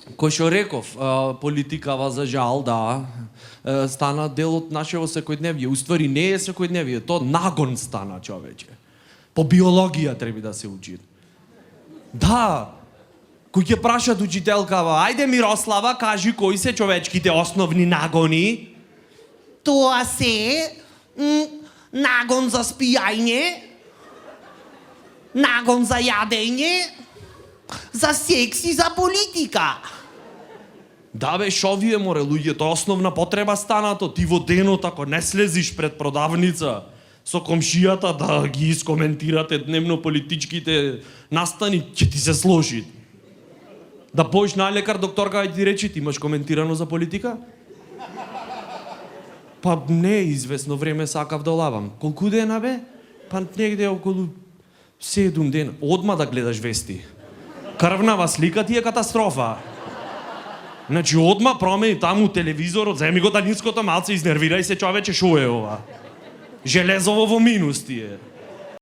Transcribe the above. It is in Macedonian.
Кој што реков, политикава за жал, да, стана дел од нашето секојдневие. Уствари не е секојдневие, то нагон стана, човече. По биологија треба да се учи. Да, кој ќе прашат учителкава, ајде Мирослава, кажи кои се човечките основни нагони? Тоа се нагон за спијање, нагон за јадење, за секс и за политика. Да бе, шо вие море, луѓе, тоа основна потреба станато. Ти во денот, ако не слезиш пред продавница со комшијата да ги искоментирате дневно политичките настани, ќе ти се сложи. Да поиш на лекар, докторка, и ти речи, ти имаш коментирано за политика? Па не, известно време сакав да лавам. Колку дена бе? Па негде околу 7 дена. Одма да гледаш вести. Крвнава слика ти е катастрофа. Значи, одма промени таму телевизорот, земи го далинското малце, изнервирај се, човече, шо е ова? Железово во минус ти е.